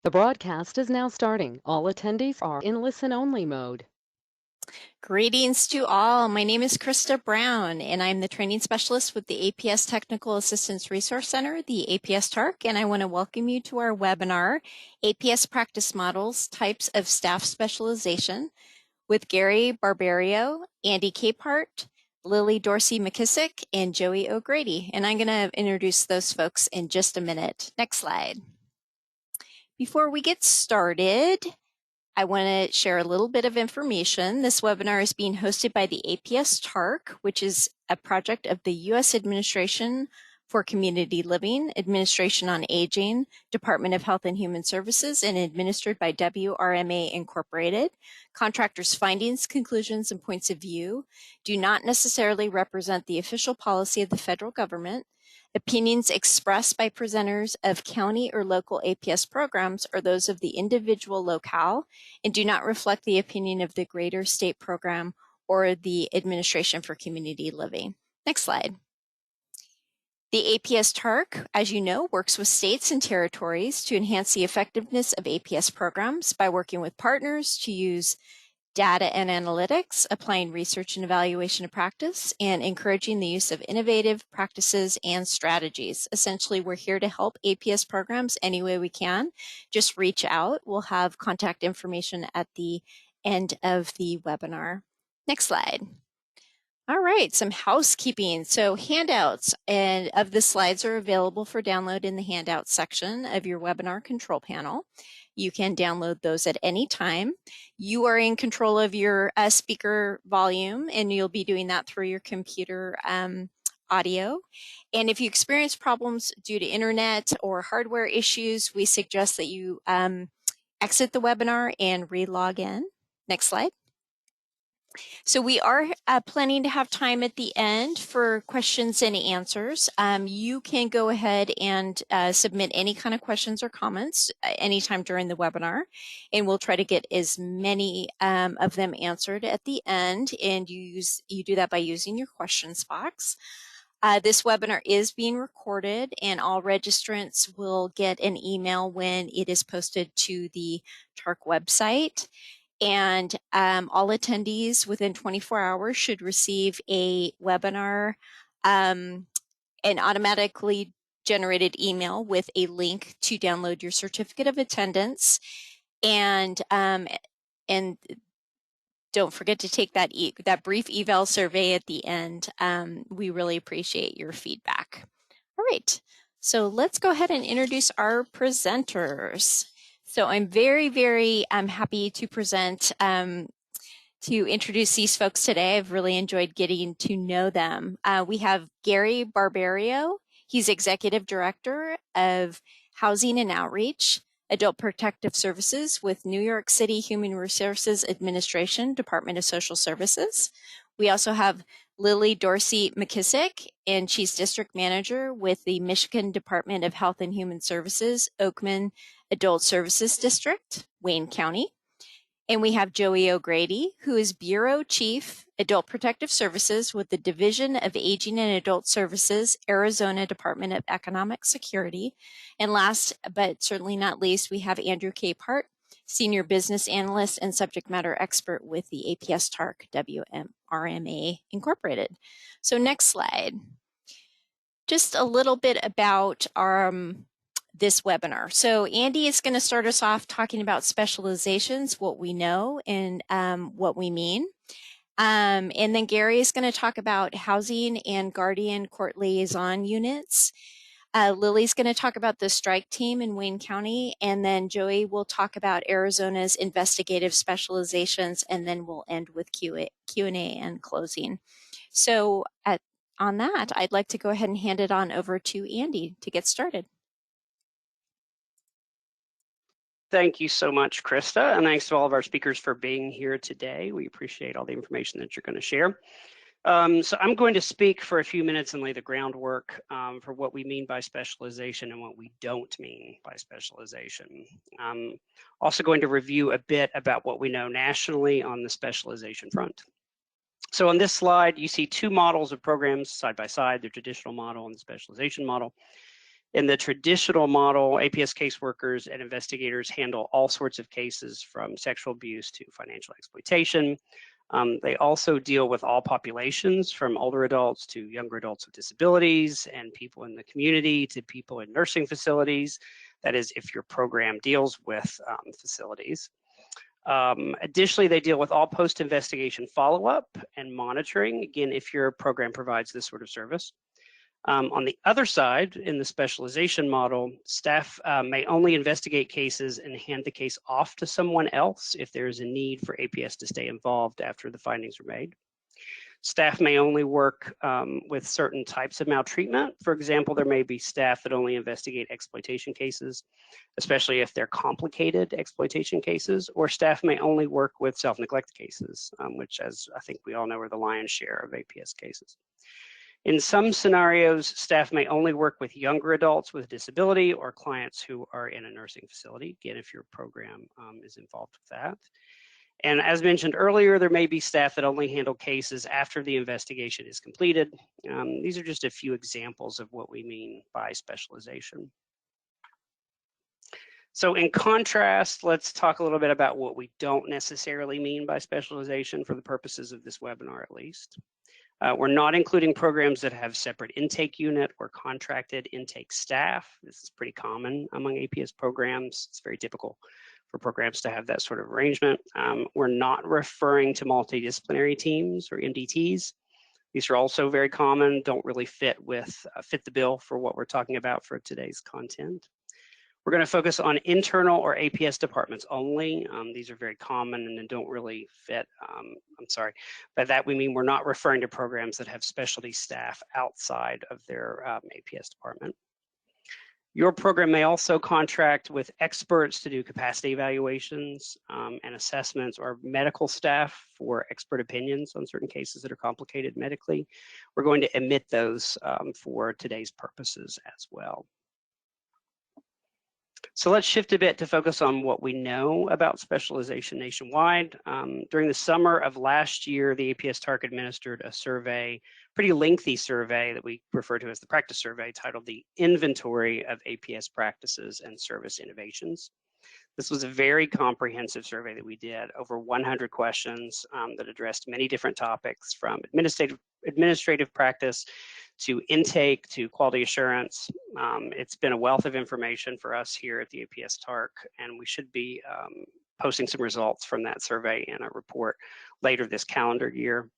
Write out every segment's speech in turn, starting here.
The broadcast is now starting. All attendees are in listen-only mode. Greetings to all. My name is Krista Brown, and I'm the training specialist with the APS Technical Assistance Resource Center, the APS TARC, and I want to welcome you to our webinar, APS Practice Models, Types of Staff Specialization, with Gary Barberio, Andy Capehart, Lillie Dorsey-Mckisic, and Joey O'Grady. And I'm going to introduce those folks in just a minute. Next slide. Before we get started, I want to share a little bit of information. This webinar is being hosted by the APS TARC, which is a project of the U.S. Administration for Community Living, Administration on Aging, Department of Health and Human Services, and administered by WRMA Incorporated. Contractors' findings, conclusions, and points of view do not necessarily represent the official policy of the federal government. Opinions expressed by presenters of county or local APS programs are those of the individual locale and do not reflect the opinion of the greater state program or the Administration for Community Living. Next slide. The APS TARC, as you know, works with states and territories to enhance the effectiveness of APS programs by working with partners to use data and analytics, applying research and evaluation of practice, and encouraging the use of innovative practices and strategies. Essentially, we're here to help APS programs any way we can. Just reach out. We'll have contact information at the end of the webinar. Next slide. All right, some housekeeping. So handouts of the slides are available for download in the handouts section of your webinar control panel. You can download those at any time. You are in control of your speaker volume, and you'll be doing that through your computer audio. And if you experience problems due to internet or hardware issues, we suggest that you exit the webinar and re-log in. Next slide. So we are planning to have time at the end for questions and answers. You can go ahead and submit any kind of questions or comments anytime during the webinar, and we'll try to get as many of them answered at the end, and you do that by using your questions box. This webinar is being recorded, and all registrants will get an email when it is posted to the TARC website. And all attendees within 24 hours should receive a webinar, an automatically generated email with a link to download your certificate of attendance. And don't forget to take that brief eval survey at the end. We really appreciate your feedback. All right, so let's go ahead and introduce our presenters. So I'm very happy to present, to introduce these folks today. I've really enjoyed getting to know them. We have Gary Barberio. He's Executive Director of Housing and Outreach, Adult Protective Services with New York City Human Resources Administration, Department of Social Services. We also have Lillie Dorsey-Mckisic, and she's District Manager with the Michigan Department of Health and Human Services, Oakman Adult Services District, Wayne County. And we have Joey O'Grady, who is Bureau Chief, Adult Protective Services with the Division of Aging and Adult Services, Arizona Department of Economic Security. And last, but certainly not least, we have Andrew Capehart, Senior Business Analyst and Subject Matter Expert with the APS TARC WRMA Incorporated. So next slide. Just a little bit about our this webinar. So Andy is going to start us off talking about specializations, what we know and what we mean. And then Gary is going to talk about housing and guardian court liaison units. Lillie's going to talk about the strike team in Wayne County, and then Joey will talk about Arizona's investigative specializations, and then we'll end with Q&A and closing. So on that, I'd like to go ahead and hand it on over to Andy to get started. Thank you so much, Krista, and thanks to all of our speakers for being here today. We appreciate all the information that you're going to share. So I'm going to speak for a few minutes and lay the groundwork for what we mean by specialization and what we don't mean by specialization. I'm also going to review a bit about what we know nationally on the specialization front. So on this slide, you see two models of programs side by side, the traditional model and the specialization model. In the traditional model, APS caseworkers and investigators handle all sorts of cases from sexual abuse to financial exploitation. They also deal with all populations, from older adults to younger adults with disabilities, and people in the community to people in nursing facilities. That is, if your program deals with facilities. Additionally, they deal with all post-investigation follow-up and monitoring, again, if your program provides this sort of service. On the other side, in the specialization model, staff may only investigate cases and hand the case off to someone else if there is a need for APS to stay involved after the findings are made. Staff may only work with certain types of maltreatment. For example, there may be staff that only investigate exploitation cases, especially if they're complicated exploitation cases, or staff may only work with self-neglect cases, which, as I think we all know, are the lion's share of APS cases. In some scenarios, staff may only work with younger adults with disability or clients who are in a nursing facility, again, if your program is involved with that. And as mentioned earlier, there may be staff that only handle cases after the investigation is completed. These are just a few examples of what we mean by specialization. So in contrast, let's talk a little bit about what we don't necessarily mean by specialization for the purposes of this webinar, at least. We're not including programs that have separate intake unit or contracted intake staff. This is pretty common among APS programs. It's very typical for programs to have that sort of arrangement. We're not referring to multidisciplinary teams or MDTs. These are also very common, don't really fit the bill for what we're talking about for today's content. We're going to focus on internal or APS departments only. These are very common and don't really fit. I'm sorry, by that we mean we're not referring to programs that have specialty staff outside of their APS department. Your program may also contract with experts to do capacity evaluations and assessments, or medical staff for expert opinions on certain cases that are complicated medically. We're going to omit those for today's purposes as well. So let's shift a bit to focus on what we know about specialization nationwide. During the summer of last year, the APS TARC administered a survey, pretty lengthy survey that we refer to as the practice survey, titled the Inventory of APS Practices and Service Innovations. This was a very comprehensive survey that we did, over 100 questions that addressed many different topics, from administrative practice to intake to quality assurance. It's been a wealth of information for us here at the APS TARC, and we should be posting some results from that survey in a report later this calendar year.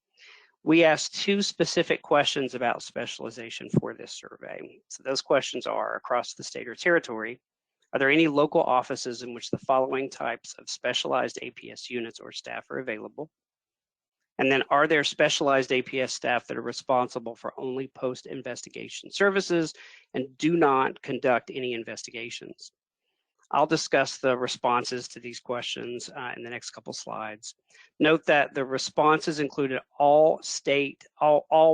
We asked two specific questions about specialization for this survey. So those questions are: across the state or territory, are there any local offices in which the following types of specialized APS units or staff are available? And then, are there specialized APS staff that are responsible for only post-investigation services and do not conduct any investigations? I'll discuss the responses to these questions in the next couple slides. Note that the responses included all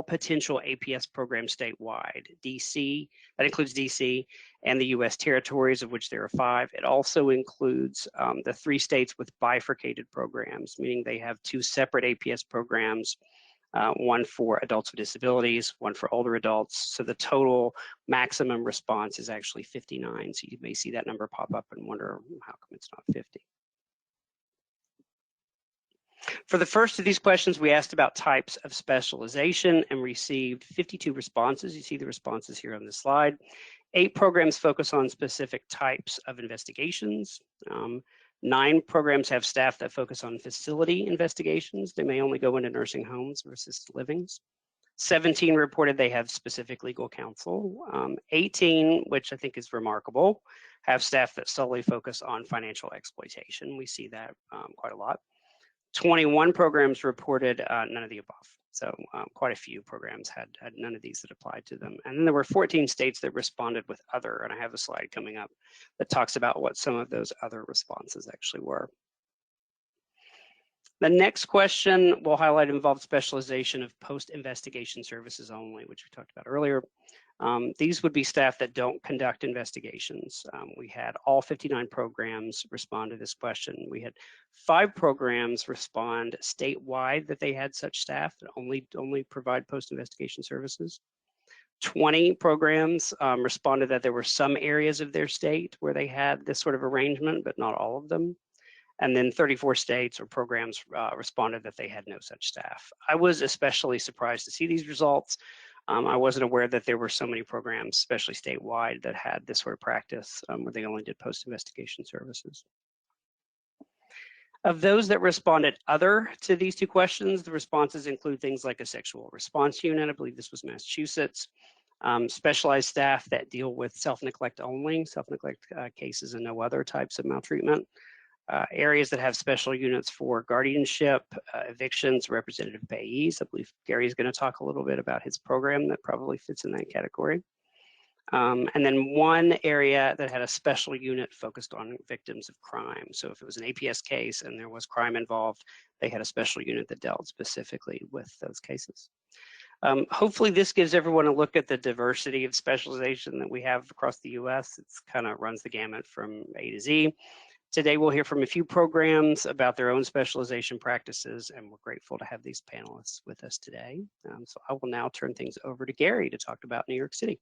potential APS programs statewide, DC, that includes DC, and the US territories, of which there are 5. It also includes the 3 states with bifurcated programs, meaning they have 2 separate APS programs, one for adults with disabilities, one for older adults. So the total maximum response is actually 59. So you may see that number pop up and wonder, how come it's not 50? For the first of these questions, we asked about types of specialization and received 52 responses. You see the responses here on this slide. 8 programs focus on specific types of investigations. 9 programs have staff that focus on facility investigations. They may only go into nursing homes or assisted livings. 17 reported they have specific legal counsel. 18, which I think is remarkable, have staff that solely focus on financial exploitation. We see that quite a lot. 21 programs reported none of the above. So quite a few programs had none of these that applied to them. And then there were 14 states that responded with other, and I have a slide coming up that talks about what some of those other responses actually were. The next question we'll highlight involved specialization of post-investigation services only, which we talked about earlier. These would be staff that don't conduct investigations. We had all 59 programs respond to this question. We had 5 programs respond statewide that they had such staff that only provide post-investigation services. 20 programs responded that there were some areas of their state where they had this sort of arrangement, but not all of them. And then 34 states or programs responded that they had no such staff. I was especially surprised to see these results. I wasn't aware that there were so many programs, especially statewide, that had this sort of practice where they only did post-investigation services. Of those that responded other to these two questions, the responses include things like a sexual response unit, I believe this was Massachusetts, specialized staff that deal with self-neglect only, self-neglect cases and no other types of maltreatment, areas that have special units for guardianship, evictions, representative payees. I believe Gary is going to talk a little bit about his program that probably fits in that category. And then one area that had a special unit focused on victims of crime. So if it was an APS case and there was crime involved, they had a special unit that dealt specifically with those cases. Hopefully this gives everyone a look at the diversity of specialization that we have across the US. It's kind of runs the gamut from A to Z. Today we'll hear from a few programs about their own specialization practices, and we're grateful to have these panelists with us today. So I will now turn things over to Gary to talk about New York City.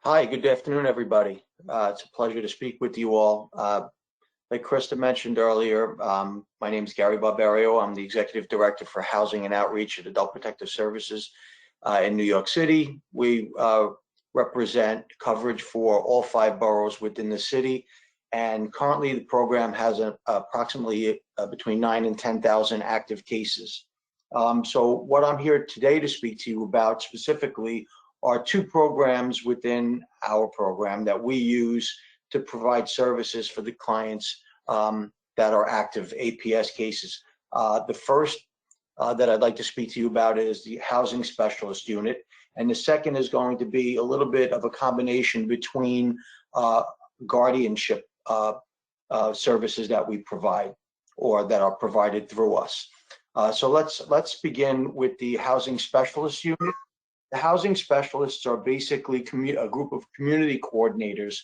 Hi, good afternoon, everybody. It's a pleasure to speak with you all. Like Krista mentioned earlier, my name is Gary Barberio. I'm the Executive Director for Housing and Outreach at Adult Protective Services in New York City. We represent coverage for all 5 boroughs within the city, and currently the program has approximately between 9,000 and 10,000 active cases. So what I'm here today to speak to you about specifically are 2 programs within our program that we use to provide services for the clients that are active APS cases. The first that I'd like to speak to you about is the Housing Specialist Unit, and the second is going to be a little bit of a combination between guardianship services that we provide or that are provided through us. So let's begin with the Housing Specialist Unit. The housing specialists are basically a group of community coordinators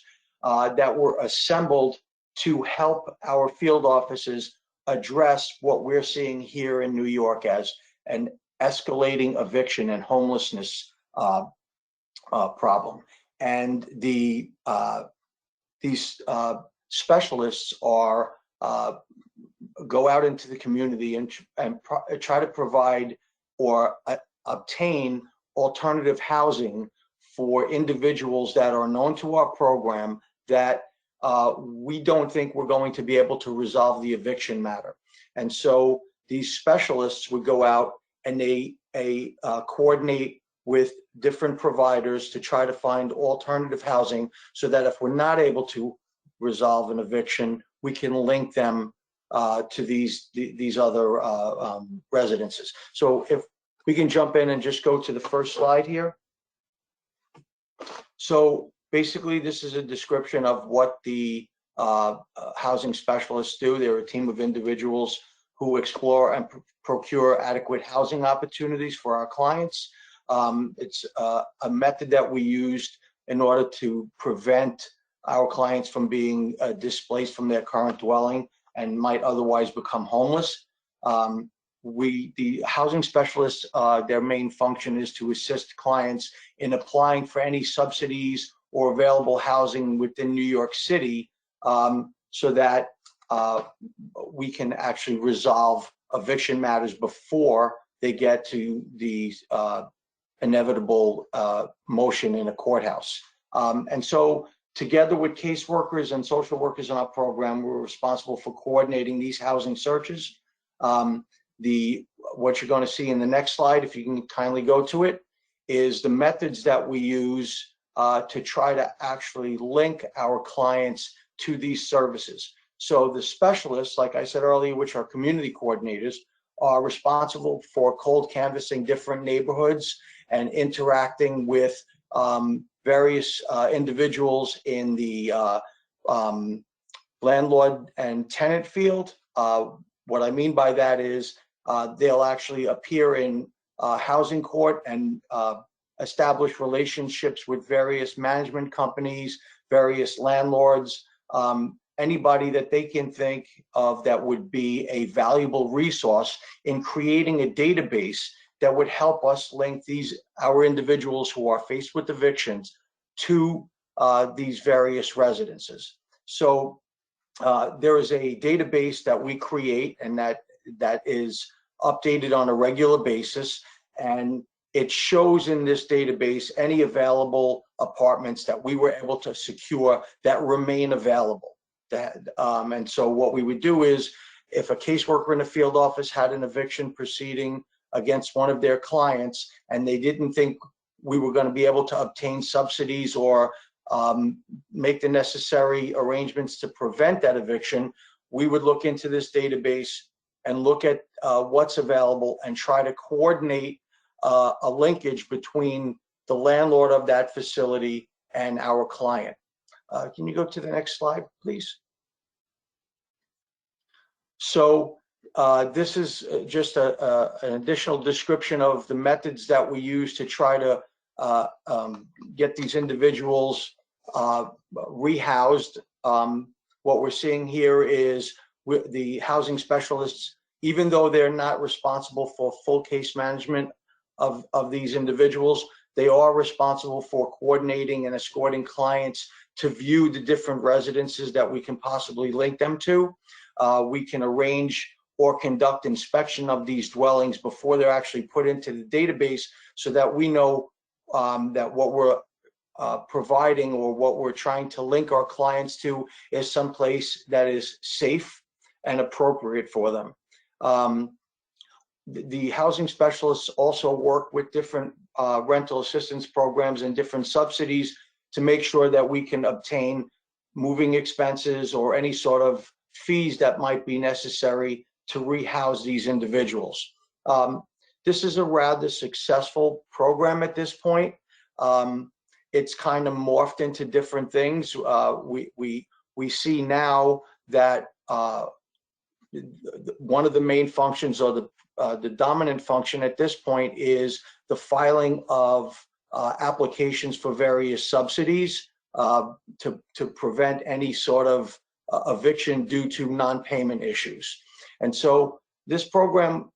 that were assembled to help our field offices address what we're seeing here in New York as an escalating eviction and homelessness problem. And these specialists are go out into the community and try to provide or obtain alternative housing for individuals that are known to our program that we don't think we're going to be able to resolve the eviction matter. And so these specialists would go out and they coordinate with different providers to try to find alternative housing so that if we're not able to resolve an eviction, we can link them to these other residences. So if we can jump in and just go to the first slide here. So basically, this is a description of what the housing specialists do. They're a team of individuals who explore and procure adequate housing opportunities for our clients. It's a method that we used in order to prevent our clients from being displaced from their current dwelling and might otherwise become homeless. The housing specialists, their main function is to assist clients in applying for any subsidies or available housing within New York City so that we can actually resolve eviction matters before they get to the inevitable motion in a courthouse. And so together with caseworkers and social workers in our program, we're responsible for coordinating these housing searches. What you're going to see in the next slide, if you can kindly go to it, is the methods that we use to try to actually link our clients to these services. So the specialists, like I said earlier, which are community coordinators, are responsible for cold canvassing different neighborhoods and interacting with various individuals in the landlord and tenant field. What I mean by that is they'll actually appear in housing court and establish relationships with various management companies, various landlords, anybody that they can think of that would be a valuable resource in creating a database that would help us link our individuals who are faced with evictions to these various residences. So there is a database that we create, and that is updated on a regular basis, and it shows in this database any available apartments that we were able to secure that remain available. And so what we would do is, if a caseworker in the field office had an eviction proceeding against one of their clients and they didn't think we were going to be able to obtain subsidies or make the necessary arrangements to prevent that eviction, we would look into this database and look at what's available and try to coordinate a linkage between the landlord of that facility and our client. Can you go to the next slide, please? So this is just an additional description of the methods that we use to try to get these individuals rehoused. What we're seeing here is the housing specialists, even though they're not responsible for full case management of these individuals, they are responsible for coordinating and escorting clients to view the different residences that we can possibly link them to. We can arrange or conduct inspection of these dwellings before they're actually put into the database, so that we know that what we're providing or what we're trying to link our clients to is someplace that is safe and appropriate for them. The housing specialists also work with different rental assistance programs and different subsidies to make sure that we can obtain moving expenses or any sort of fees that might be necessary to rehouse these individuals. This is a rather successful program at this point. It's kind of morphed into different things. We see now that one of the main functions, or the dominant function at this point, is the filing of applications for various subsidies to prevent any sort of eviction due to non-payment issues. And so this program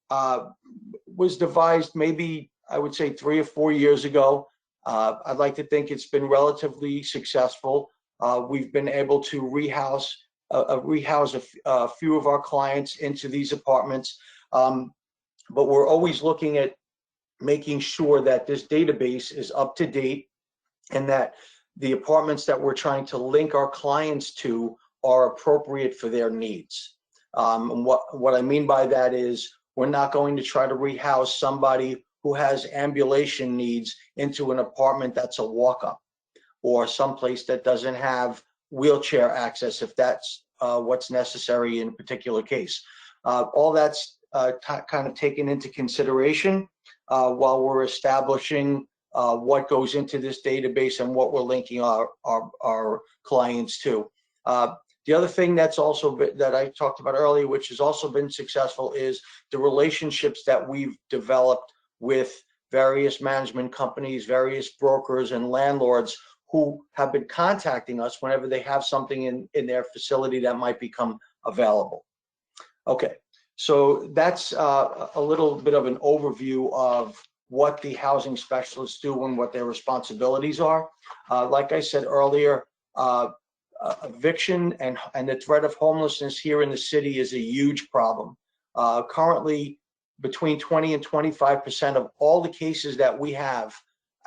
was devised maybe, I would say, 3 or 4 years ago. I'd like to think it's been relatively successful. We've been able to rehouse a few of our clients into these apartments, but we're always looking at making sure that this database is up to date and that the apartments that we're trying to link our clients to are appropriate for their needs. And what I mean by that is, we're not going to try to rehouse somebody who has ambulation needs into an apartment that's a walk-up, or someplace that doesn't have wheelchair access, if that's what's necessary in a particular case. All that's kind of taken into consideration while we're establishing what goes into this database and what we're linking our clients to. The other thing that's also that I talked about earlier, which has also been successful, is the relationships that we've developed with various management companies, various brokers and landlords who have been contacting us whenever they have something in their facility that might become available. Okay, so that's a little bit of an overview of what the housing specialists do and what their responsibilities are. Like I said earlier, eviction and the threat of homelessness here in the city is a huge problem. Currently, between 20 and 25% of all the cases that we have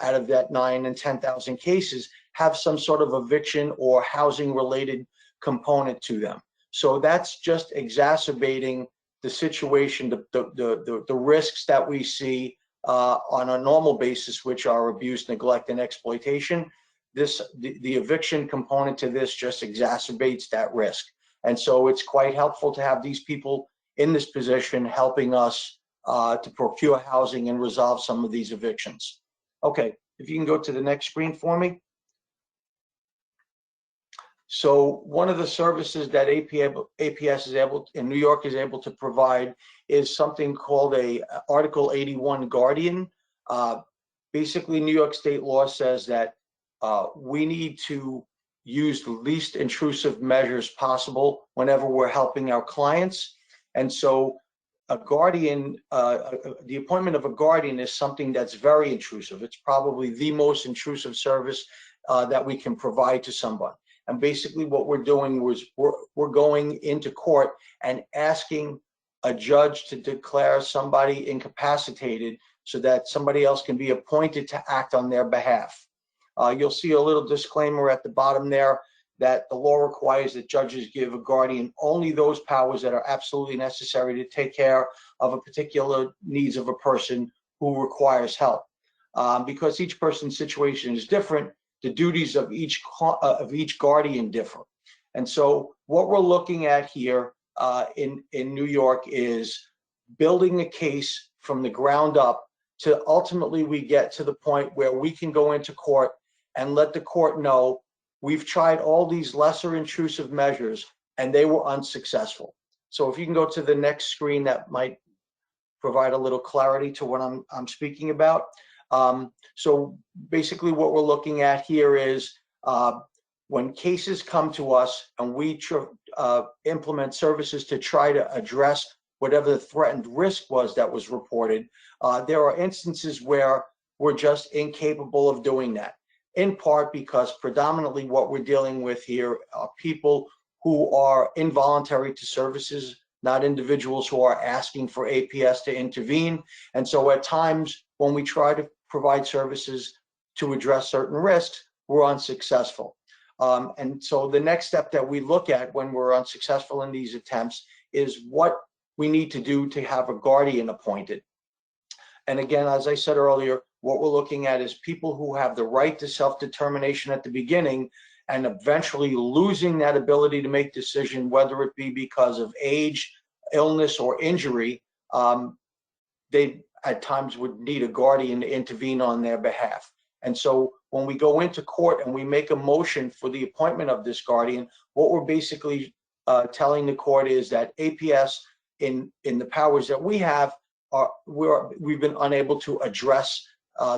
out of that 9,000 and 10,000 cases have some sort of eviction or housing related component to them. So that's just exacerbating the situation, the risks that we see on a normal basis, which are abuse, neglect, and exploitation. The eviction component to this just exacerbates that risk. And so it's quite helpful to have these people in this position helping us to procure housing and resolve some of these evictions. Okay, if you can go to the next screen for me. So one of the services that APS is able, in New York, is able to provide is something called a Article 81 Guardian. Basically, New York state law says that we need to use the least intrusive measures possible whenever we're helping our clients. And so a guardian, the appointment of a guardian is something that's very intrusive. It's probably the most intrusive service that we can provide to someone. And basically what we're doing was we're going into court and asking a judge to declare somebody incapacitated so that somebody else can be appointed to act on their behalf. You'll see a little disclaimer at the bottom there that the law requires that judges give a guardian only those powers that are absolutely necessary to take care of a particular needs of a person who requires help. Because each person's situation is different, the duties of each guardian differ. And so what we're looking at here in New York is building a case from the ground up to ultimately we get to the point where we can go into court and let the court know we've tried all these lesser intrusive measures and they were unsuccessful. So if you can go to the next screen, that might provide a little clarity to what I'm speaking about. So basically what we're looking at here is when cases come to us and we implement services to try to address whatever the threatened risk was that was reported, there are instances where we're just incapable of doing that. In part because predominantly what we're dealing with here are people who are involuntary to services, not individuals who are asking for APS to intervene. And so at times when we try to provide services to address certain risks, we're unsuccessful. And so the next step that we look at when we're unsuccessful in these attempts is what we need to do to have a guardian appointed. And again, as I said earlier, what we're looking at is people who have the right to self-determination at the beginning and eventually losing that ability to make decision, whether it be because of age, illness, or injury. They at times would need a guardian to intervene on their behalf. And so when we go into court and we make a motion for the appointment of this guardian, what we're basically telling the court is that APS in the powers that we have, we've been unable to address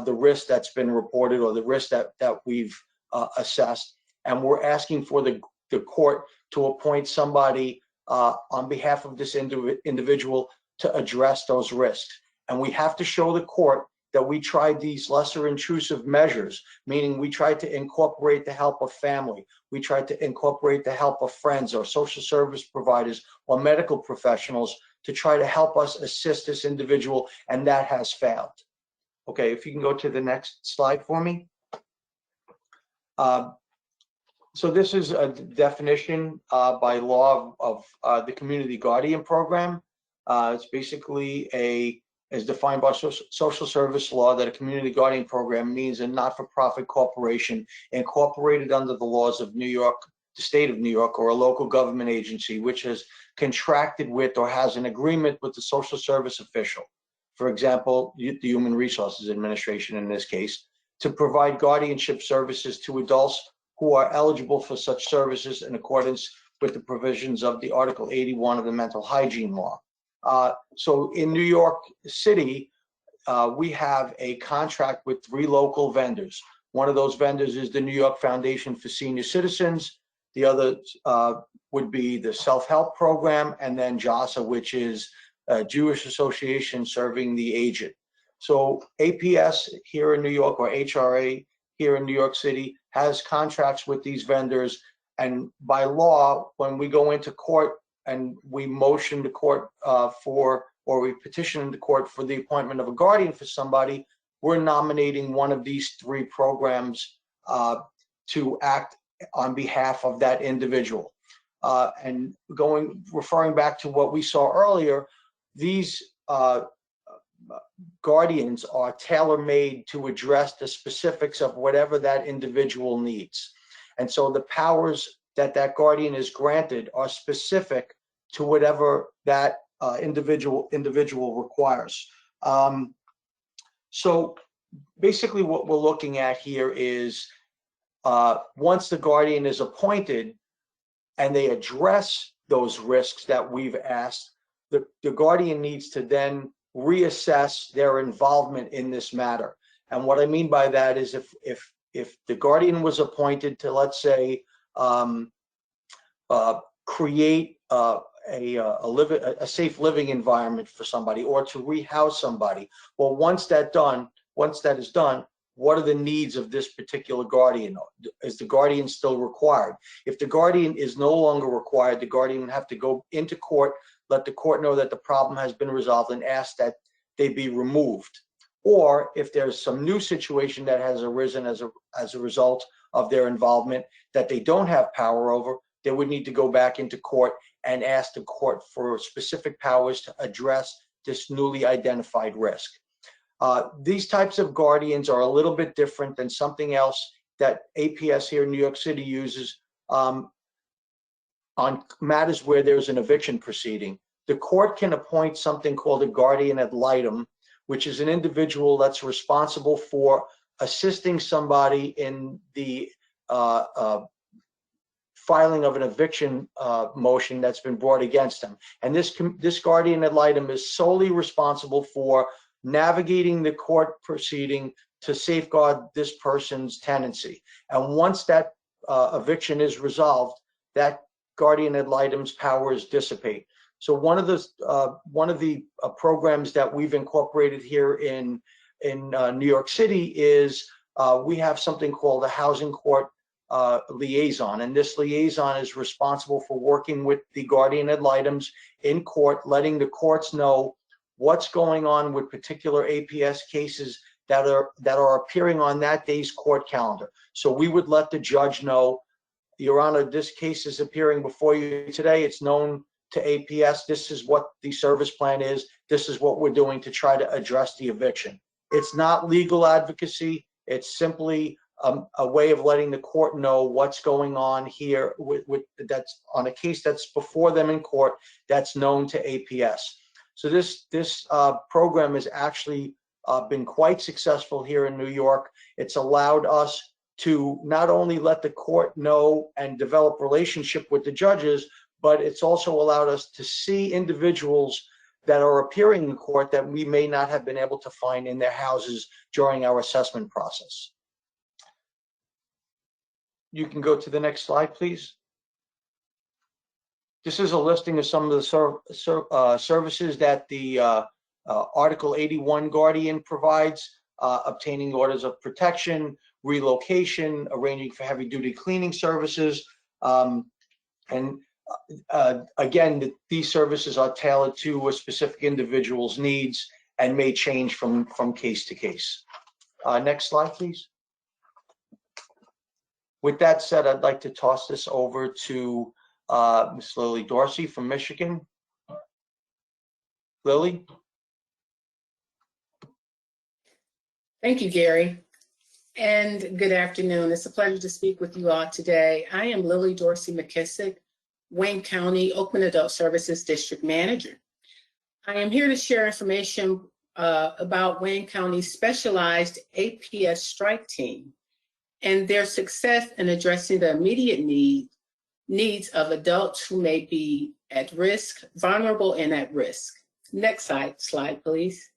the risk that's been reported or the risk that we've assessed. And we're asking for the court to appoint somebody on behalf of this individual to address those risks. And we have to show the court that we tried these lesser intrusive measures, meaning we tried to incorporate the help of family. We tried to incorporate the help of friends or social service providers or medical professionals to try to help us assist this individual, and that has failed. Okay, if you can go to the next slide for me. So this is a definition by law of the Community Guardian Program. It's basically as defined by social service law that a community guardian program means a not-for-profit corporation incorporated under the laws of New York, the state of New York, or a local government agency which has contracted with or has an agreement with the social service official, for example, the Human Resources Administration in this case, to provide guardianship services to adults who are eligible for such services in accordance with the provisions of the Article 81 of the Mental Hygiene Law. So in New York City, we have a contract with 3 local vendors. One of those vendors is the New York Foundation for Senior Citizens. The other would be the Self-Help Program, and then JASA, which is a Jewish Association Serving the Aged. So APS here in New York, or HRA here in New York City, has contracts with these vendors. And by law, when we go into court and we motion the court or we petition the court for the appointment of a guardian for somebody, we're nominating one of these 3 programs to act on behalf of that individual. And referring back to what we saw earlier, these guardians are tailor-made to address the specifics of whatever that individual needs. And so the powers that guardian is granted are specific to whatever that individual requires. So basically what we're looking at here is once the guardian is appointed and they address those risks that we've asked, the guardian needs to then reassess their involvement in this matter. And what I mean by that is if the guardian was appointed to, let's say, create a safe living environment for somebody, or to rehouse somebody. Well, once that is done, what are the needs of this particular guardian? Is the guardian still required? If the guardian is no longer required, the guardian would have to go into court, let the court know that the problem has been resolved, and ask that they be removed. Or if there's some new situation that has arisen as a result of their involvement that they don't have power over, they would need to go back into court and ask the court for specific powers to address this newly identified risk. These types of guardians are a little bit different than something else that APS here in New York City uses on matters where there's an eviction proceeding. The court can appoint something called a guardian ad litem, which is an individual that's responsible for assisting somebody in the filing of an eviction motion that's been brought against them. And this guardian ad litem is solely responsible for navigating the court proceeding to safeguard this person's tenancy. And once that eviction is resolved, that guardian ad litem's powers dissipate. So one of the programs that we've incorporated here in New York City is we have something called a housing court liaison, and this liaison is responsible for working with the guardian ad litems in court, letting the courts know what's going on with particular APS cases that are appearing on that day's court calendar. So we would let the judge know, Your Honor, this case is appearing before you today. It's known to APS. This is what the service plan is. This is what we're doing to try to address the eviction. It's not legal advocacy. It's simply a way of letting the court know what's going on here that's on a case that's before them in court that's known to APS. So this program has actually been quite successful here in New York. It's allowed us to not only let the court know and develop relationship with the judges, but it's also allowed us to see individuals that are appearing in court that we may not have been able to find in their houses during our assessment process. You can go to the next slide, please. This is a listing of some of the services that the Article 81 Guardian provides, obtaining orders of protection, relocation, arranging for heavy-duty cleaning services, and again, these services are tailored to a specific individual's needs and may change from case to case. Next slide, please. With that said, I'd like to toss this over to Ms. Lillie Dorsey from Michigan. Lillie? Thank you, Gary, and good afternoon. It's a pleasure to speak with you all today. I am Lillie Dorsey-Mckisic, Wayne County Oakman Adult Services District Manager. I am here to share information about Wayne County's specialized APS strike team and their success in addressing the immediate needs of adults who may be at risk, vulnerable, and at risk. Next slide, please.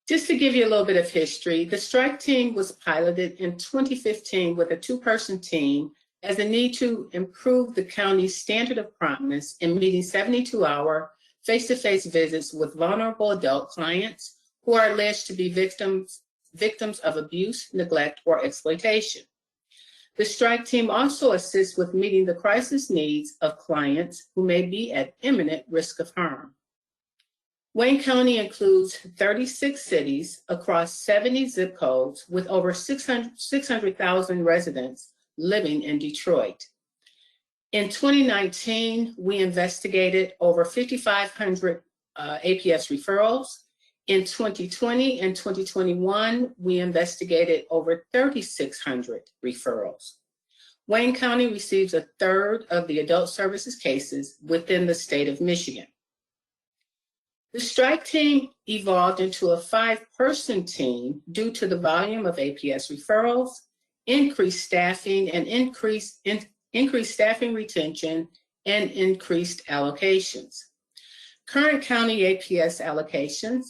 Just to give you a little bit of history, the strike team was piloted in 2015 with a two-person team as a need to improve the county's standard of promptness in meeting 72-hour face-to-face visits with vulnerable adult clients who are alleged to be victims of abuse, neglect, or exploitation. The strike team also assists with meeting the crisis needs of clients who may be at imminent risk of harm. Wayne County includes 36 cities across 70 zip codes with over 600,000 residents living in Detroit. In 2019, we investigated over 5,500 APS referrals. In 2020 and 2021, we investigated over 3,600 referrals. Wayne County receives a third of the adult services cases within the state of Michigan. The strike team evolved into a 5-person team due to the volume of APS referrals, increased staffing, and increased staffing retention, and increased allocations. Current county APS allocations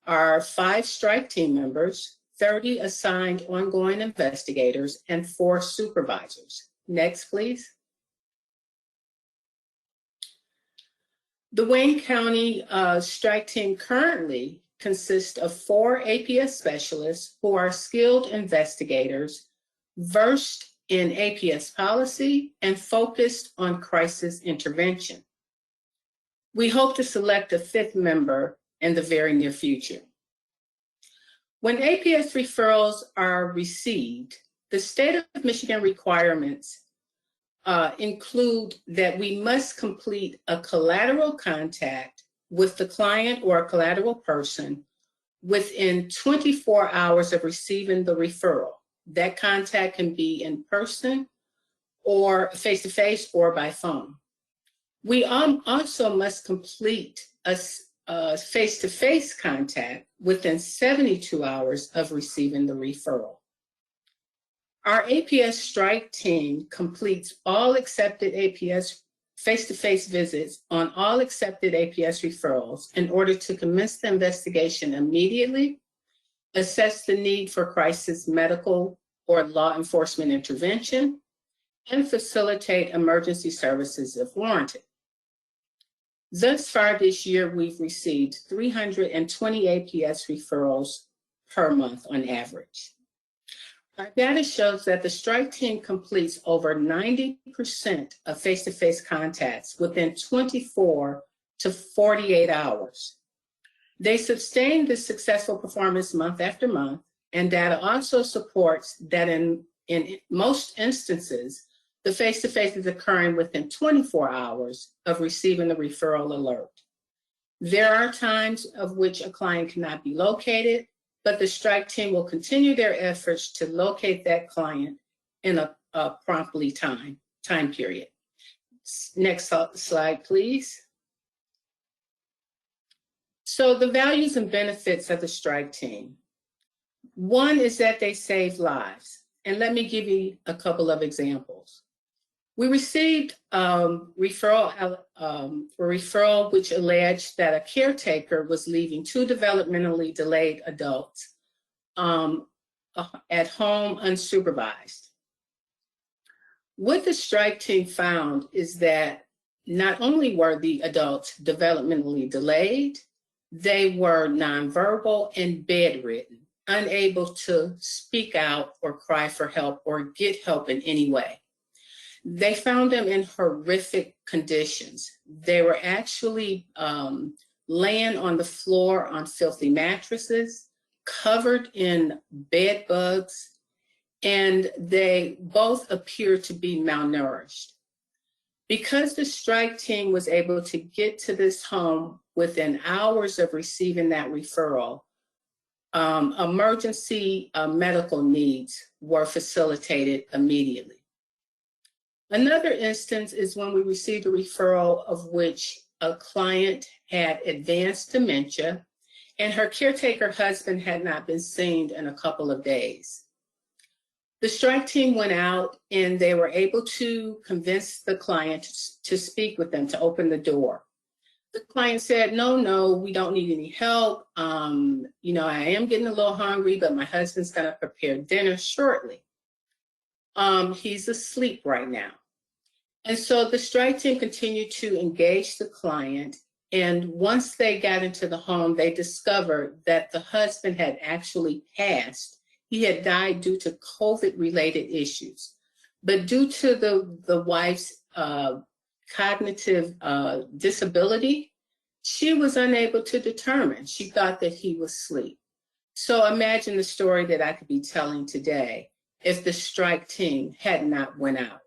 are 5 strike team members, 30 assigned ongoing investigators, and 4 supervisors. Next, please. The Wayne County strike team currently consists of 4 APS specialists who are skilled investigators, versed in APS policy, and focused on crisis intervention. We hope to select a 5th member in the very near future. When APS referrals are received, the state of Michigan requirements include that we must complete a collateral contact with the client or a collateral person within 24 hours of receiving the referral. That contact can be in person or face-to-face or by phone. We also must complete a face-to-face contact within 72 hours of receiving the referral. Our APS strike team completes all accepted APS face-to-face visits on all accepted APS referrals in order to commence the investigation immediately, assess the need for crisis medical or law enforcement intervention, and facilitate emergency services if warranted. Thus far this year, we've received 320 APS referrals per month on average. Our data shows that the strike team completes over 90% of face-to-face contacts within 24 to 48 hours. They sustain this successful performance month after month, and data also supports that in most instances, the face-to-face is occurring within 24 hours of receiving the referral alert. There are times of which a client cannot be located, but the strike team will continue their efforts to locate that client in a promptly time period. Next slide, please. So the values and benefits of the strike team. One is that they save lives. And let me give you a couple of examples. We received a referral which alleged that a caretaker was leaving 2 developmentally delayed adults at home unsupervised. What the strike team found is that not only were the adults developmentally delayed, they were nonverbal and bedridden, unable to speak out or cry for help or get help in any way. They found them in horrific conditions. They were actually laying on the floor on filthy mattresses, covered in bed bugs, and they both appeared to be malnourished. Because the strike team was able to get to this home within hours of receiving that referral, emergency medical needs were facilitated immediately. Another instance is when we received a referral of which a client had advanced dementia and her caretaker husband had not been seen in a couple of days. The strike team went out and they were able to convince the client to speak with them, to open the door. The client said, no, we don't need any help. I am getting a little hungry, but my husband's gonna prepare dinner shortly. He's asleep right now. And so the strike team continued to engage the client. And once they got into the home, they discovered that the husband had actually passed. He had died due to COVID-related issues. But due to the wife's cognitive disability, she was unable to determine. She thought that he was asleep. So imagine the story that I could be telling today if the strike team had not went out.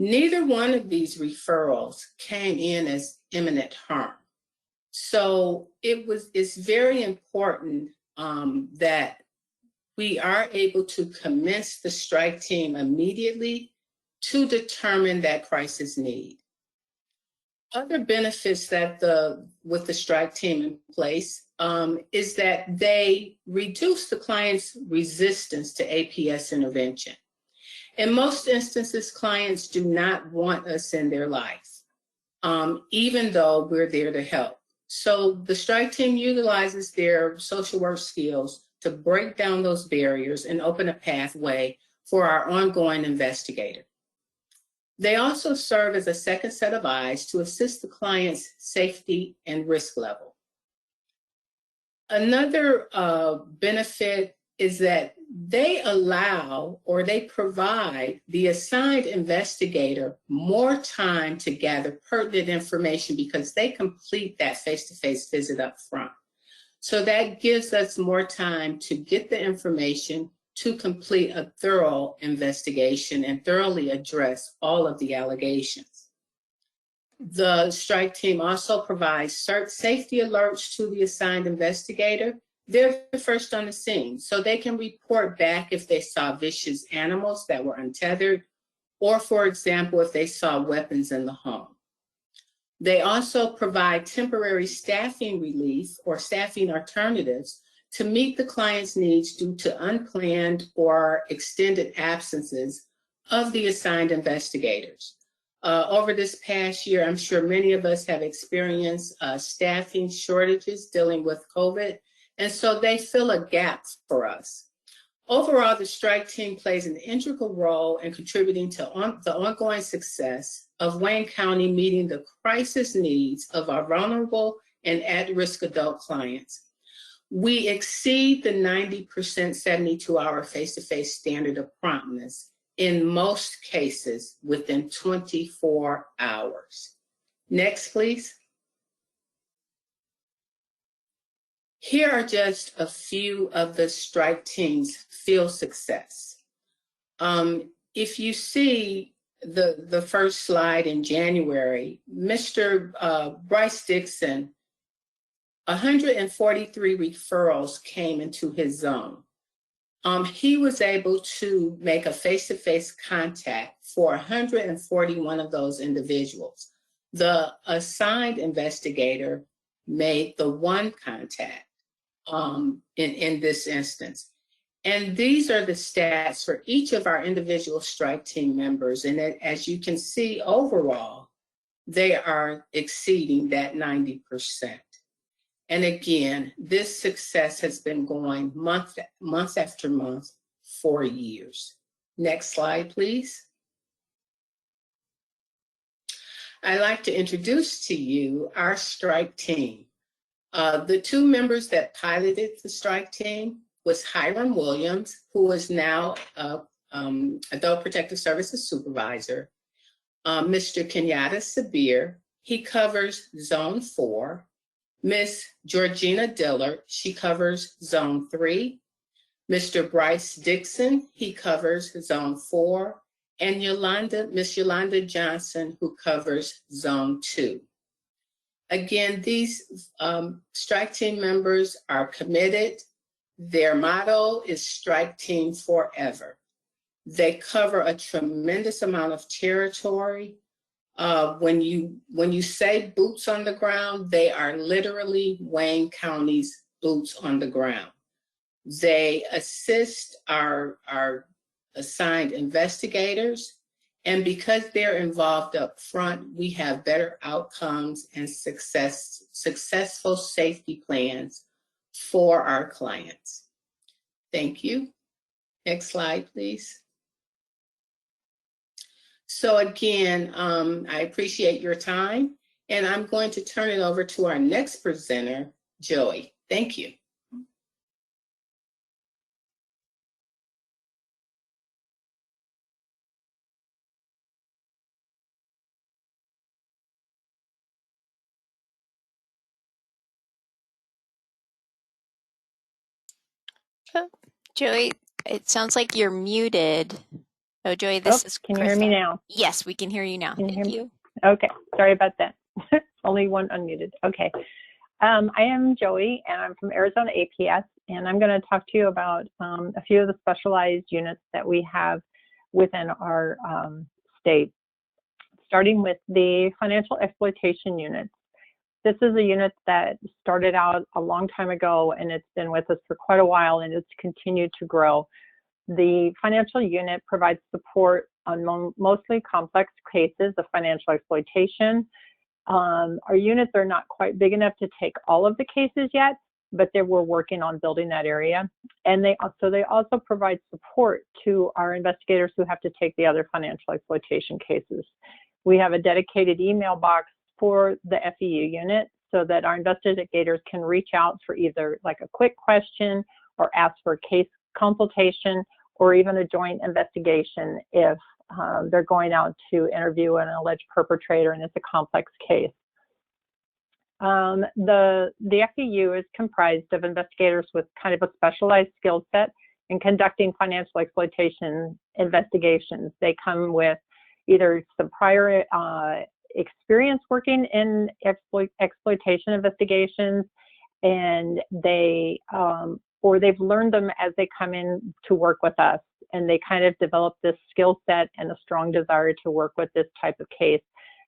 Neither one of these referrals came in as imminent harm. So it's very important that we are able to commence the strike team immediately to determine that crisis need. Other benefits that with the strike team in place is that they reduce the client's resistance to APS intervention. In most instances, clients do not want us in their life, even though we're there to help. So the strike team utilizes their social work skills to break down those barriers and open a pathway for our ongoing investigator. They also serve as a second set of eyes to assist the client's safety and risk level. Another benefit is that they allow or they provide the assigned investigator more time to gather pertinent information because they complete that face-to-face visit up front. So that gives us more time to get the information, to complete a thorough investigation and thoroughly address all of the allegations. The strike team also provides safety alerts to the assigned investigator. They're the first on the scene, so they can report back if they saw vicious animals that were untethered, or for example, if they saw weapons in the home. They also provide temporary staffing relief or staffing alternatives to meet the client's needs due to unplanned or extended absences of the assigned investigators. Over this past year, I'm sure many of us have experienced staffing shortages dealing with COVID, and so they fill a gap for us. Overall, the strike team plays an integral role in contributing to the ongoing success of Wayne County meeting the crisis needs of our vulnerable and at-risk adult clients. We exceed the 90% 72-hour face-to-face standard of promptness in most cases within 24 hours. Next, please. Here are just a few of the strike team's field success. If you see the first slide in January, Mr. Bryce Dixon, 143 referrals came into his zone. He was able to make a face-to-face contact for 141 of those individuals. The assigned investigator made the one contact in this instance. And these are the stats for each of our individual strike team members. And as you can see overall, they are exceeding that 90%. And again, this success has been going month after month for years. Next slide, please. I'd like to introduce to you our strike team. The two members that piloted the strike team was Hiram Williams, who is now Adult Protective Services Supervisor. Mr. Kenyatta Sabir, he covers Zone 4. Miss Georgina Dillard, she covers Zone 3. Mr. Bryce Dixon, he covers Zone 4. And Miss Yolanda Johnson, who covers Zone 2. Again, these strike team members are committed. Their motto is Strike Team Forever. They cover a tremendous amount of territory. When you say boots on the ground, they are literally Wayne County's boots on the ground. They assist our assigned investigators, and because they're involved up front, we have better outcomes and successful safety plans for our clients. Thank you. Next slide, please. So again, I appreciate your time, and I'm going to turn it over to our next presenter, Joey. Thank you. Oh, Joey, it sounds like you're muted. Oh, Joey, this is Can you hear me now? Yes, we can hear you now. Thank you. Okay, sorry about that. Only one unmuted. Okay. I am Joey, and I'm from Arizona APS, and I'm going to talk to you about a few of the specialized units that we have within our state, starting with the financial exploitation units. This is a unit that started out a long time ago, and it's been with us for quite a while, and it's continued to grow. The financial unit provides support on mostly complex cases of financial exploitation. Our units are not quite big enough to take all of the cases yet, but we're working on building that area. And they also provide support to our investigators who have to take the other financial exploitation cases. We have a dedicated email box for the FEU unit so that our investigators can reach out for either like a quick question or ask for a case consultation or even a joint investigation if they're going out to interview an alleged perpetrator and it's a complex case. The FEU is comprised of investigators with kind of a specialized skill set in conducting financial exploitation investigations. They come with either some prior experience working in exploitation investigations, and or they've learned them as they come in to work with us, and they kind of develop this skill set and a strong desire to work with this type of case.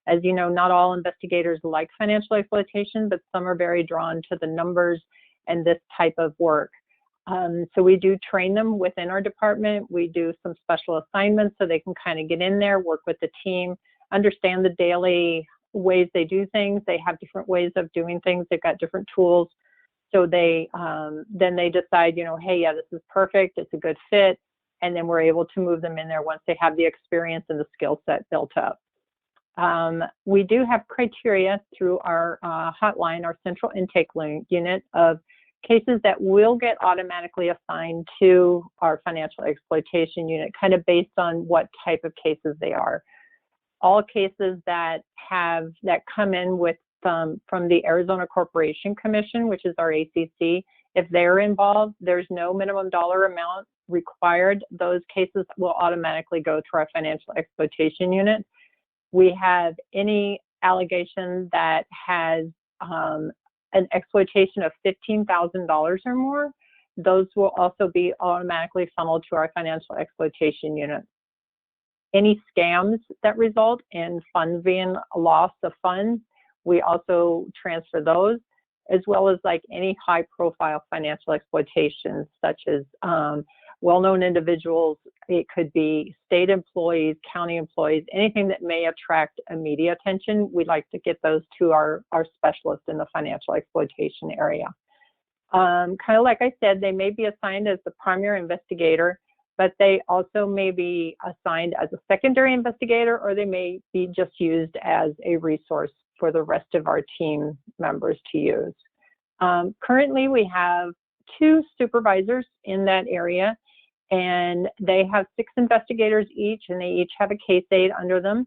As you know, not all investigators like financial exploitation, but some are very drawn to the numbers and this type of work. So we do train them within our department. We do some special assignments so they can kind of get in there, work with the team, understand the daily ways they do things. They have different ways of doing things. They've got different tools. So they then they decide, you know, hey, yeah, this is perfect. It's a good fit. And then we're able to move them in there once they have the experience and the skill set built up. We do have criteria through our hotline, our central intake unit, of cases that will get automatically assigned to our financial exploitation unit, kind of based on what type of cases they are. All cases that come in with from the Arizona Corporation Commission, which is our ACC, if they're involved, there's no minimum dollar amount required. Those cases will automatically go to our financial exploitation unit. We have any allegation that has an exploitation of $15,000 or more, those will also be automatically funneled to our financial exploitation unit. Any scams that result in funds being lost of funds, we also transfer those, as well as like any high profile financial exploitation, such as well-known individuals. It could be state employees, county employees, anything that may attract media attention. We'd like to get those to our specialists in the financial exploitation area. Kind of like I said, they may be assigned as the primary investigator, but they also may be assigned as a secondary investigator, or they may be just used as a resource for the rest of our team members to use. Currently, we have 2 supervisors in that area, and they have 6 investigators each, and they each have a case aide under them.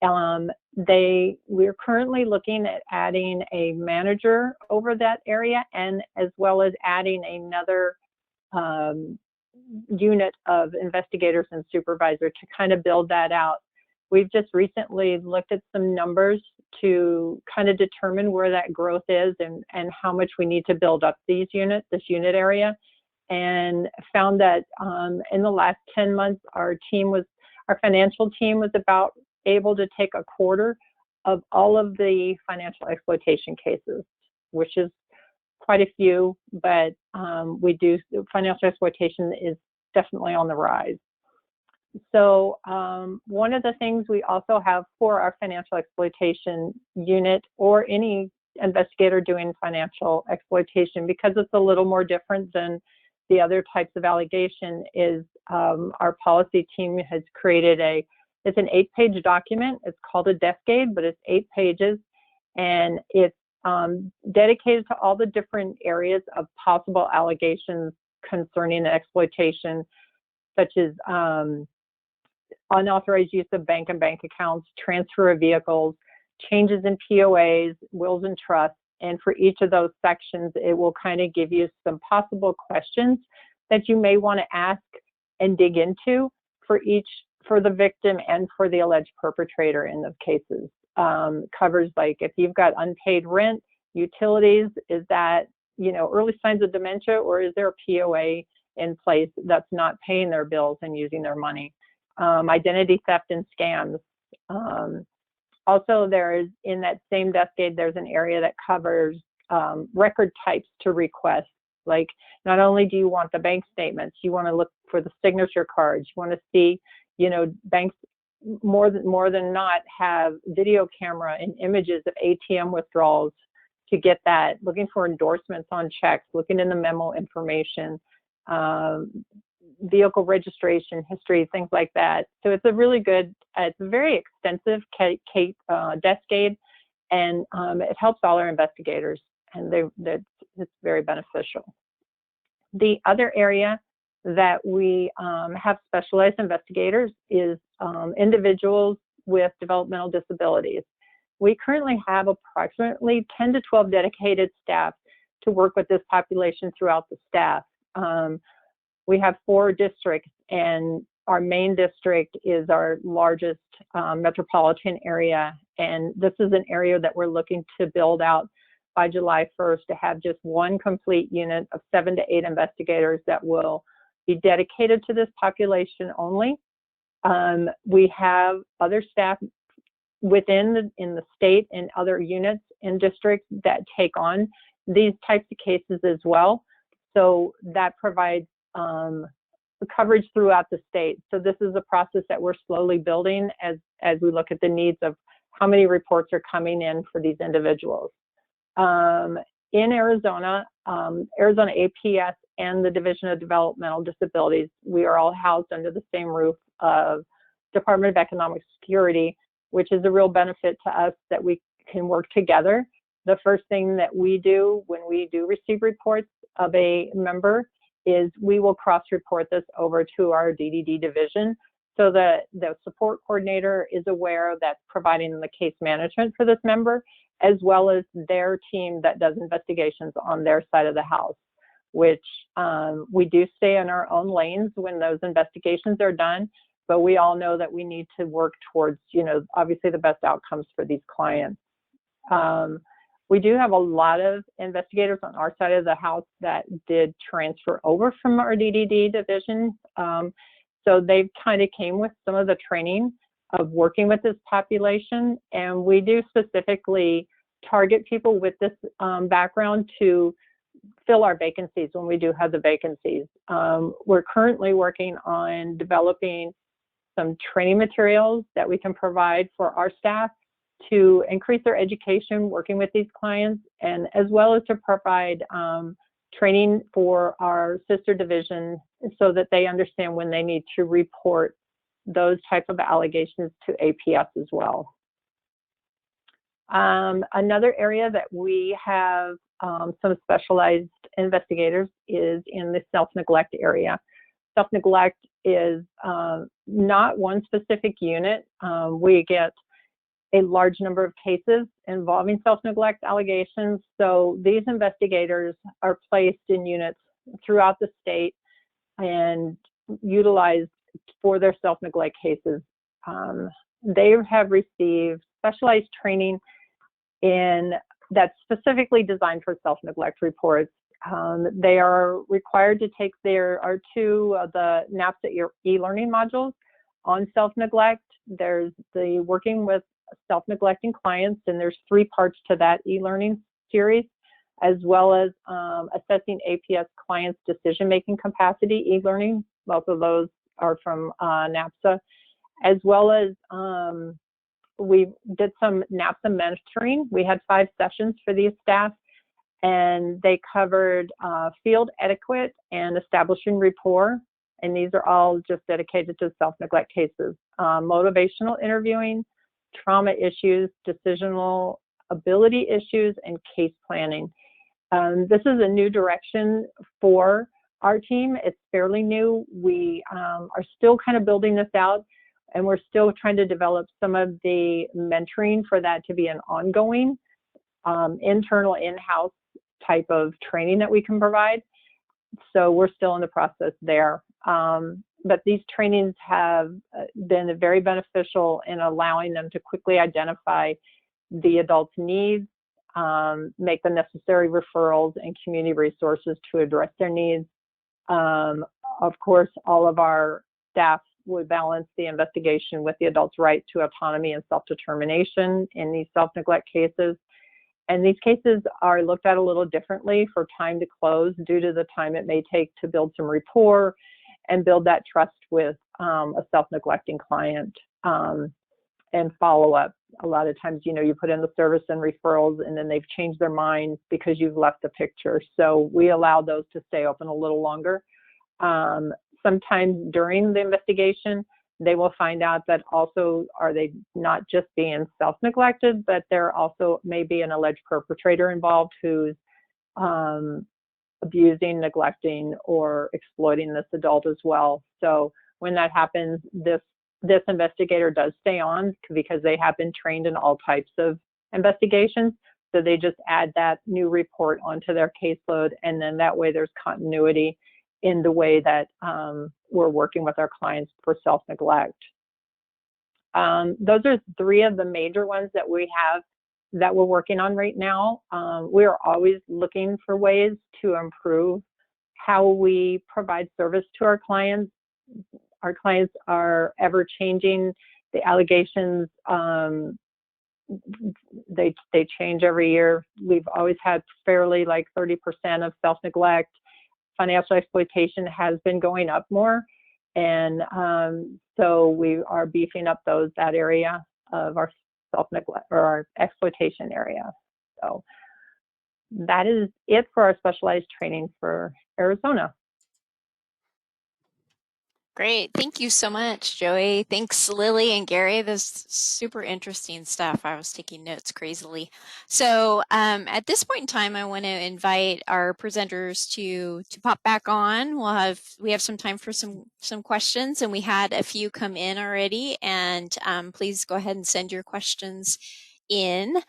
We're currently looking at adding a manager over that area, and as well as adding another unit of investigators and supervisor to kind of build that out. We've just recently looked at some numbers to kind of determine where that growth is and how much we need to build up this unit area, and found that in the last 10 months, our financial team was about able to take a quarter of all of the financial exploitation cases, which is quite a few, but financial exploitation is definitely on the rise. So one of the things we also have for our financial exploitation unit, or any investigator doing financial exploitation, because it's a little more different than the other types of allegation, is our policy team has created it's an 8-page document. It's called a desk aid, but it's 8 pages, and it's dedicated to all the different areas of possible allegations concerning exploitation, such as unauthorized use of bank accounts, transfer of vehicles, changes in POAs, wills and trusts. And for each of those sections, it will kind of give you some possible questions that you may want to ask and dig into for the victim and for the alleged perpetrator in those cases. Covers like if you've got unpaid rent, utilities, is that, early signs of dementia, or is there a POA in place that's not paying their bills and using their money? Identity theft and scams. Also, in that same desk aid, there's an area that covers record types to request. Like, not only do you want the bank statements, you want to look for the signature cards. You want to see, banks more than not have video camera and images of ATM withdrawals to get that, looking for endorsements on checks, looking in the memo information, vehicle registration history, things like that. So it's a really good, it's a very extensive desk aid, and it helps all our investigators, and it's very beneficial. The other area that we have specialized investigators is individuals with developmental disabilities. We currently have approximately 10 to 12 dedicated staff to work with this population throughout the staff. We have 4 districts, and our main district is our largest metropolitan area. And this is an area that we're looking to build out by July 1st to have just one complete unit of 7 to 8 investigators that will be dedicated to this population only. We have other staff within in the state and other units and districts that take on these types of cases as well. So that provides coverage throughout the state. So this is a process that we're slowly building as we look at the needs of how many reports are coming in for these individuals. In Arizona, Arizona APS and the Division of Developmental Disabilities, we are all housed under the same roof of Department of Economic Security, which is a real benefit to us that we can work together. The first thing that we do when we do receive reports of a member is we will cross-report this over to our DDD division so that the support coordinator is aware that's providing the case management for this member, as well as their team that does investigations on their side of the house, which we do stay in our own lanes when those investigations are done, but we all know that we need to work towards, obviously the best outcomes for these clients. We do have a lot of investigators on our side of the house that did transfer over from our DDD division. So they kind of came with some of the training of working with this population, and we do specifically target people with this background to fill our vacancies when we do have the vacancies. We're currently working on developing some training materials that we can provide for our staff to increase their education working with these clients, and as well as to provide training for our sister division so that they understand when they need to report those type of allegations to APS as well. Another area that we have some specialized investigators is in the self-neglect area. Self-neglect is not one specific unit. We get a large number of cases involving self-neglect allegations. So these investigators are placed in units throughout the state and utilized for their self-neglect cases. They have received specialized training that's specifically designed for self-neglect reports. They are required to take two of the NAPSA e-learning modules on self-neglect. There's the working with self-neglecting clients, and there's 3 parts to that e-learning series, as well as assessing APS clients' decision-making capacity e-learning. Both of those are from NAPSA, as well as we did some NAPSA mentoring. We had 5 sessions for these staff, and they covered field etiquette and establishing rapport, and these are all just dedicated to self-neglect cases. Motivational interviewing, trauma issues, decisional ability issues, and case planning. This is a new direction for our team. It's fairly new. We are still kind of building this out, and we're still trying to develop some of the mentoring for that to be an ongoing internal in-house type of training that we can provide. So we're still in the process there. But these trainings have been very beneficial in allowing them to quickly identify the adult's needs, make the necessary referrals and community resources to address their needs. Of course, all of our staff would balance the investigation with the adult's right to autonomy and self-determination in these self-neglect cases. And these cases are looked at a little differently for time to close due to the time it may take to build some rapport and build that trust with a self-neglecting client and follow up. a lot of times, you know, you put in the service and referrals and then they've changed their minds because you've left the picture. So we allow those to stay open a little longer. Sometimes during the investigation, they will find out that also are they not just being self-neglected, but there also may be an alleged perpetrator involved who's abusing, neglecting, or exploiting this adult as well. So when that happens, this investigator does stay on because they have been trained in all types of investigations. So they just add that new report onto their caseload, and then that way there's continuity in the way that we're working with our clients for self-neglect. Those are three of the major ones that we have that we're working on right now. We are always looking for ways to improve how we provide service to our clients. Our clients are ever changing. The allegations, they change every year. We've always had fairly like 30% of self-neglect. Financial exploitation has been going up more. And so we are beefing up that area of our self-neglect or our exploitation area. So that is it for our specialized training for Arizona. Great. Thank you so much, Joey. Thanks, Lily and Gary. This is super interesting stuff. I was taking notes crazily. So at this point in time, I want to invite our presenters to pop back on. We have some time for some questions, and we had a few come in already. And please go ahead and send your questions in.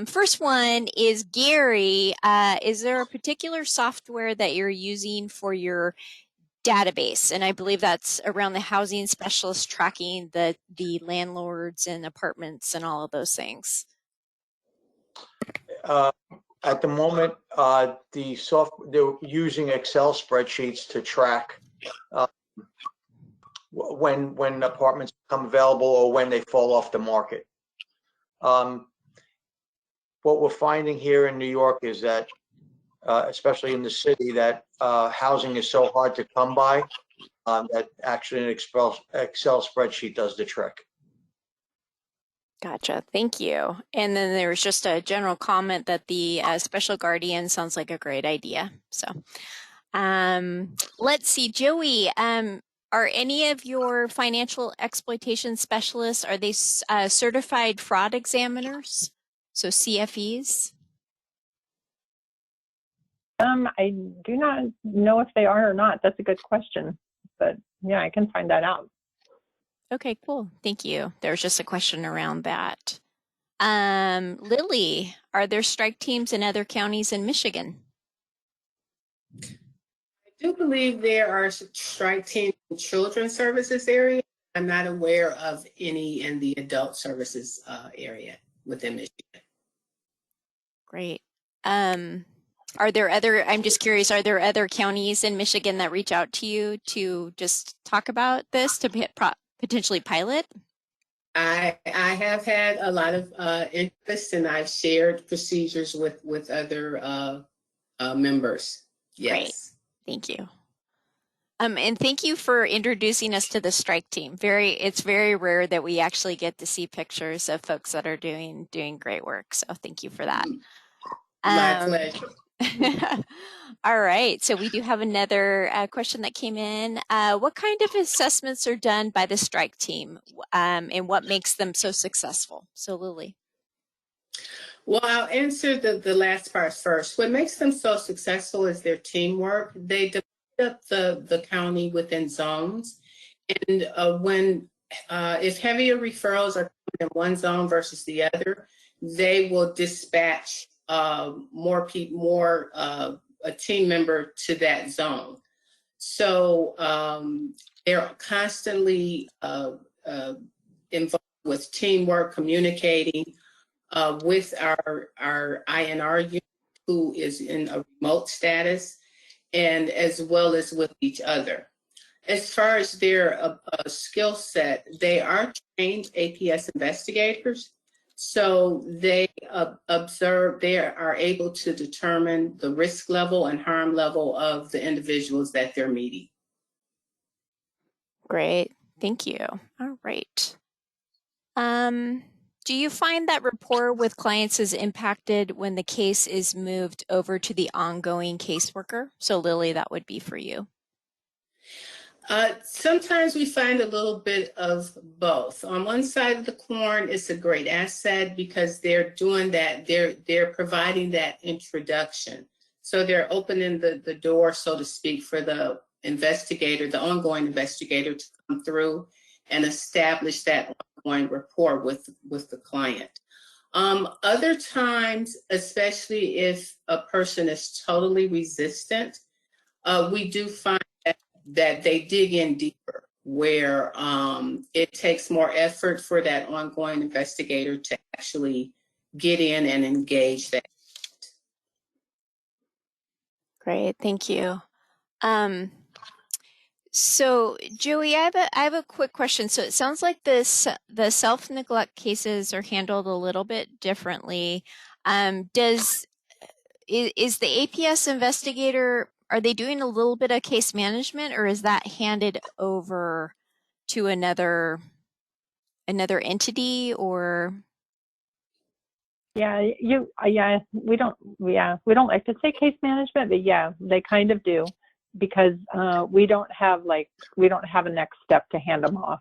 First one is Gary. Is there a particular software that you're using for your database? And I believe that's around the housing specialist tracking the landlords and apartments and all of those things. At the moment, they're using Excel spreadsheets to track when apartments become available or when they fall off the market. What we're finding here in New York is that especially in the city, that housing is so hard to come by that actually an Excel spreadsheet does the trick. Gotcha. Thank you. And then there was just a general comment that the special guardian sounds like a great idea. So let's see, Joey, are any of your financial exploitation specialists, are they certified fraud examiners? So CFEs? I do not know if they are or not. That's a good question, but yeah, I can find that out. Okay, cool. Thank you. There's just a question around that. Lily, are there strike teams in other counties in Michigan? I do believe there are strike teams in children's services area. I'm not aware of any in the adult services area within Michigan. Great. Are there other, I'm just curious, are there other counties in Michigan that reach out to you to just talk about this, to potentially pilot? I have had a lot of interest, and I've shared procedures with other members. Yes. Great. Thank you. And thank you for introducing us to the strike team. It's very rare that we actually get to see pictures of folks that are doing great work. So thank you for that. My pleasure. All right, so we do have another question that came in. What kind of assessments are done by the strike team, and what makes them so successful? So Lily. Well, I'll answer the last part first. What makes them so successful is their teamwork. They divide up the county within zones, and if heavier referrals are in one zone versus the other, they will dispatch a team member to that zone. So they're constantly involved with teamwork, communicating with our INR unit, who is in a remote status, and as well as with each other. As far as their skill set, they are trained APS investigators. So they observe, they are able to determine the risk level and harm level of the individuals that they're meeting. Great, thank you. All right. Do you find that rapport with clients is impacted when the case is moved over to the ongoing caseworker? So Lillie, that would be for you. Sometimes we find a little bit of both. On one side of the coin, it's a great asset because they're doing that. They're providing that introduction. So they're opening the door, so to speak, for the investigator, the ongoing investigator, to come through and establish that ongoing rapport with the client. Other times, especially if a person is totally resistant, we do find that they dig in deeper, where it takes more effort for that ongoing investigator to actually get in and engage that. Great, thank you. So Joey, I have a quick question. So it sounds like the self-neglect cases are handled a little bit differently. Is the APS investigator, are they doing a little bit of case management, or is that handed over to another entity? Or Yeah, we don't like to say case management, but yeah, they kind of do, because we don't have a next step to hand them off.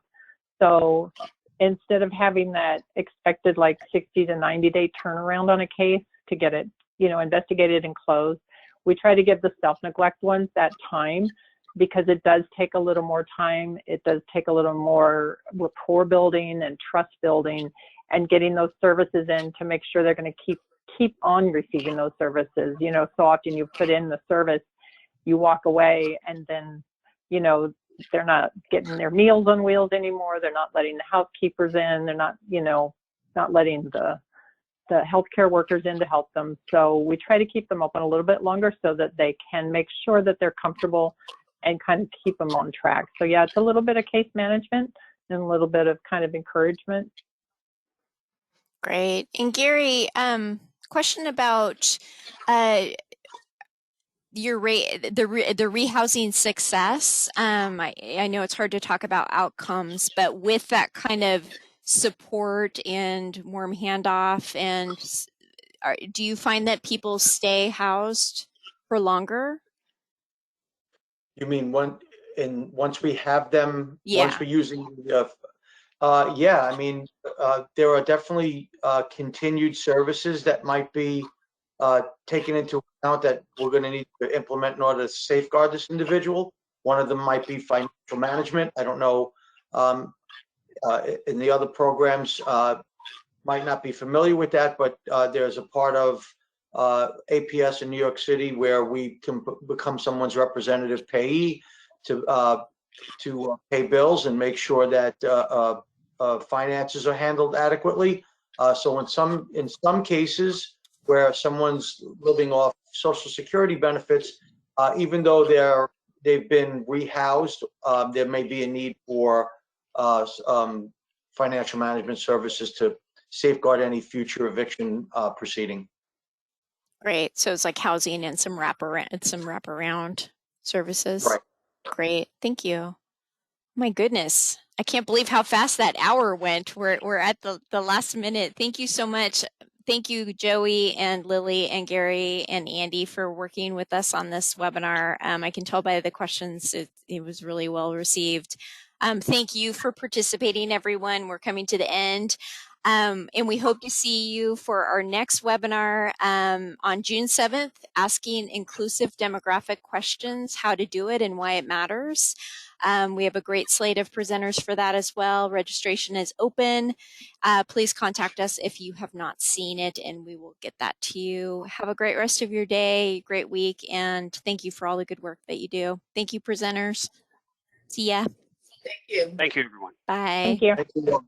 So instead of having that expected 60 to 90 day turnaround on a case to get it, investigated and closed, we try to give the self-neglect ones that time, because it does take a little more time. It does take a little more rapport building and trust building, and getting those services in to make sure they're going to keep on receiving those services. So often you put in the service, you walk away, and then, they're not getting their Meals on Wheels anymore. They're not letting the housekeepers in. They're not, not letting the healthcare workers in to help them. So we try to keep them open a little bit longer so that they can make sure that they're comfortable and kind of keep them on track. So yeah, it's a little bit of case management and a little bit of kind of encouragement. great. And Gary, question about your rate, the rehousing success. I know it's hard to talk about outcomes, but with that kind of support and warm handoff, and do you find that people stay housed for longer? You mean once we have them, Yeah. once we're using yeah, I mean, there are definitely continued services that might be taken into account that we're going to need to implement in order to safeguard this individual. One of them might be financial management. I don't know, in the other programs, might not be familiar with that, but there's a part of APS in New York City where we can become someone's representative payee to pay bills and make sure that finances are handled adequately. So in some cases where someone's living off Social Security benefits, even though they've been rehoused, there may be a need for financial management services to safeguard any future eviction proceeding. Great. So it's like housing and some wraparound services. Right. Great. Thank you. My goodness. I can't believe how fast that hour went. We're at the last minute. Thank you so much. Thank you, Joey and Lillie and Gary and Andy, for working with us on this webinar. I can tell by the questions it was really well received. Thank you for participating, everyone. We're coming to the end. And we hope to see you for our next webinar on June 7th, asking inclusive demographic questions, how to do it and why it matters. We have a great slate of presenters for that as well. Registration is open. Please contact us if you have not seen it, and we will get that to you. Have a great rest of your day, great week, and thank you for all the good work that you do. Thank you, presenters. See ya. Thank you. Thank you, everyone. Bye. Thank you. Thank you.